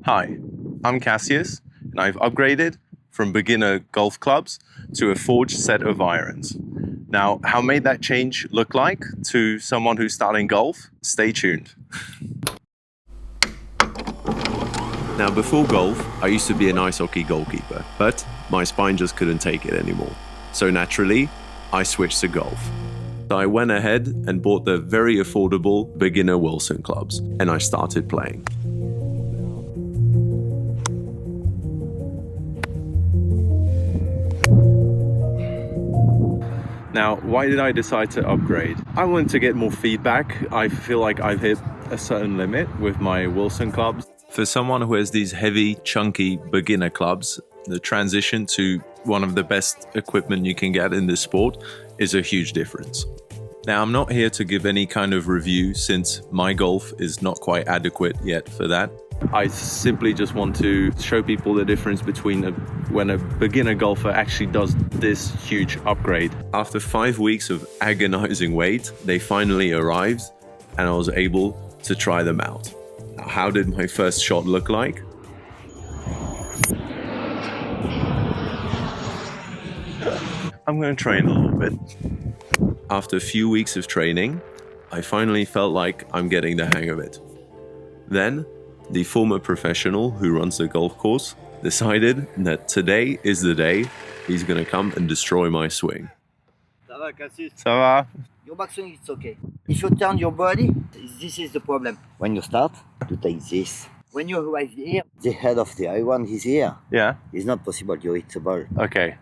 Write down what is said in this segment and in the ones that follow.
Hi, I'm Cassius, and I've upgraded from beginner golf clubs to a forged set of irons. Now, how may that change look like to someone who's starting golf? Stay tuned. Now, before golf, I used to be an ice hockey goalkeeper, but my spine just couldn't take it anymore. So naturally, I switched to golf. I went ahead and bought the very affordable beginner Wilson clubs, and I started playing. Now, why did I decide to upgrade? I wanted to get more feedback. I feel like I've hit a certain limit with my Wilson clubs. For someone who has these heavy, chunky beginner clubs, the transition to one of the best equipment you can get in this sport is a huge difference. Now, I'm not here to give any kind of review since my golf is not quite adequate yet for that. I simply just want to show people the difference between when a beginner golfer actually does this huge upgrade. After 5 weeks of agonizing wait, they finally arrived and I was able to try them out. Now, how did my first shot look like? I'm going to train a little bit. After a few weeks of training, I finally felt like I'm getting the hang of it. Then, the former professional who runs the golf course decided that today is the day he's going to come and destroy my swing. Ça va, Cassius? Ça va? Your backswing is okay. If you turn your body, this is the problem. When you start, to take this. When you arrive here, the head of the iron is here. Yeah. It's not possible you hit the ball. Okay.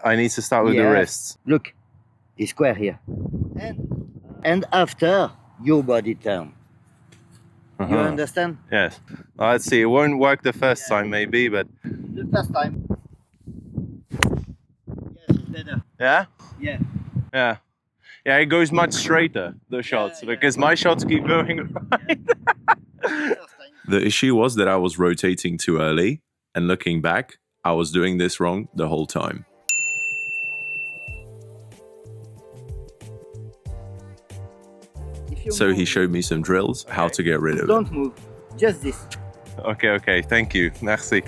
I need to start with the wrists. Look, it's square here. And after, your body turn. You understand? Yes. Let's see. It won't work the first time, maybe, but The first time. Yes, it's better. yeah. Yeah. Yeah. Yeah, it goes much straighter, the shots, because my shots keep going right. The issue was that I was rotating too early, and looking back, I was doing this wrong the whole time. So he showed me some drills, how to get rid of it. Don't move. Just this. Okay. Thank you. Merci.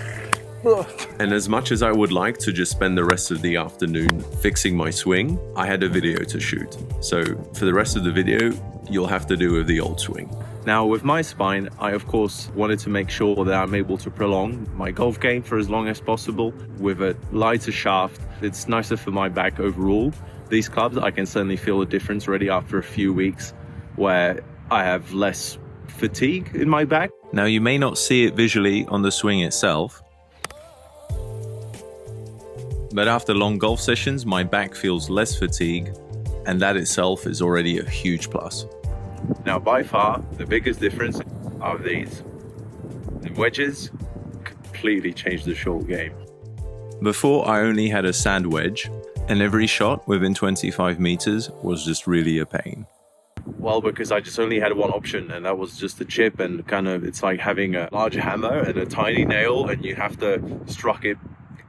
And as much as I would like to just spend the rest of the afternoon fixing my swing, I had a video to shoot. So for the rest of the video, you'll have to do with the old swing. Now with my spine, I of course wanted to make sure that I'm able to prolong my golf game for as long as possible with a lighter shaft. It's nicer for my back overall. These clubs, I can certainly feel a difference already after a few weeks where I have less fatigue in my back. Now you may not see it visually on the swing itself, but after long golf sessions, my back feels less fatigue, and that itself is already a huge plus. Now, by far, the biggest difference are these. The wedges completely changed the short game. Before, I only had a sand wedge, and every shot within 25 meters was just really a pain. Well, because I just only had one option, and that was just a chip, and kind of, it's like having a large hammer and a tiny nail, and you have to struck it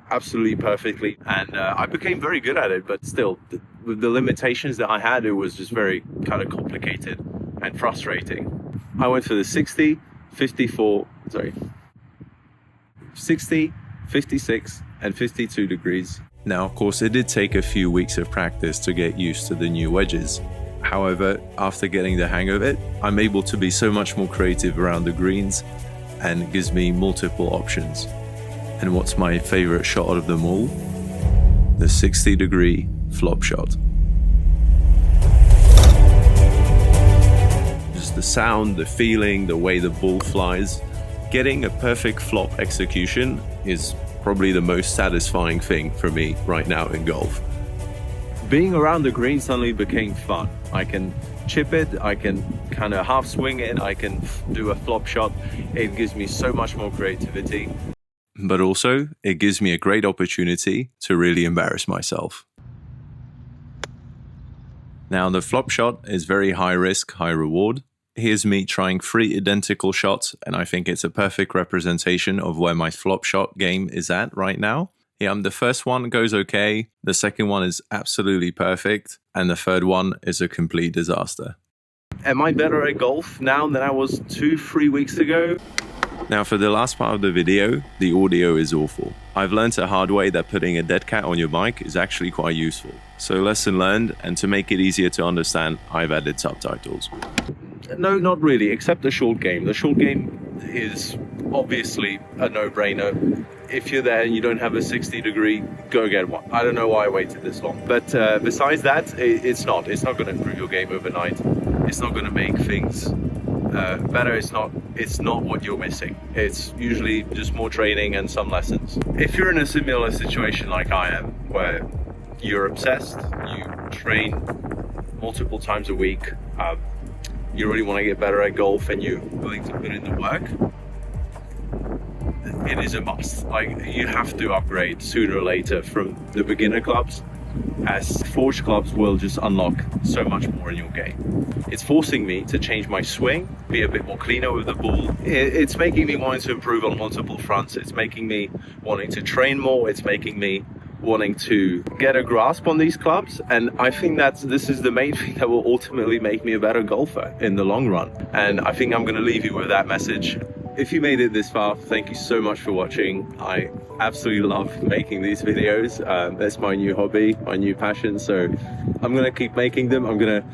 absolutely perfectly. And I became very good at it, but still, with the limitations that I had, it was just very kind of complicated and frustrating. I went for the 60, 56, and 52 degrees. Now, of course, it did take a few weeks of practice to get used to the new wedges. However, after getting the hang of it, I'm able to be so much more creative around the greens, and it gives me multiple options. And what's my favorite shot of them all? The 60-degree flop shot. Just the sound, the feeling, the way the ball flies. Getting a perfect flop execution is probably the most satisfying thing for me right now in golf. Being around the green suddenly became fun. I can chip it, I can kind of half swing it, I can do a flop shot. It gives me so much more creativity. But also, it gives me a great opportunity to really embarrass myself. Now, the flop shot is very high risk, high reward. Here's me trying 3 identical shots, and I think it's a perfect representation of where my flop shot game is at right now. Yeah, the first one goes okay, the second one is absolutely perfect, and the third one is a complete disaster. Am I better at golf now than I was 2-3 weeks ago? Now for the last part of the video, the audio is awful. I've learned the hard way that putting a dead cat on your bike is actually quite useful. So lesson learned, and to make it easier to understand, I've added subtitles. No, not really, except the short game. The short game is obviously a no-brainer. If you're there and you don't have a 60-degree, go get one. I don't know why I waited this long. But besides that, it's not going to improve your game overnight. It's not going to make things better. It's not what you're missing. It's usually just more training and some lessons. If you're in a similar situation like I am, where you're obsessed, you train multiple times a week, you really want to get better at golf and you're willing to put in the work, it is a must. Like, you have to upgrade sooner or later from the beginner clubs, as forged clubs will just unlock so much more in your game. It's forcing me to change my swing, be a bit more cleaner with the ball. It's making me wanting to improve on multiple fronts. It's making me wanting to train more. It's making me wanting to get a grasp on these clubs, and I think that this is the main thing that will ultimately make me a better golfer in the long run. And I think I'm going to leave you with that message. If you made it this far, thank you so much for watching. I absolutely love making these videos. That's my new hobby, my new passion, so I'm going to keep making them. I'm going to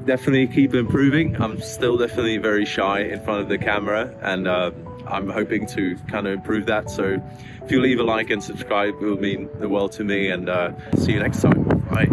definitely keep improving. I'm still definitely very shy in front of the camera, and I'm hoping to kind of improve that. So if you leave a like and subscribe, it will mean the world to me, and see you next time. Bye.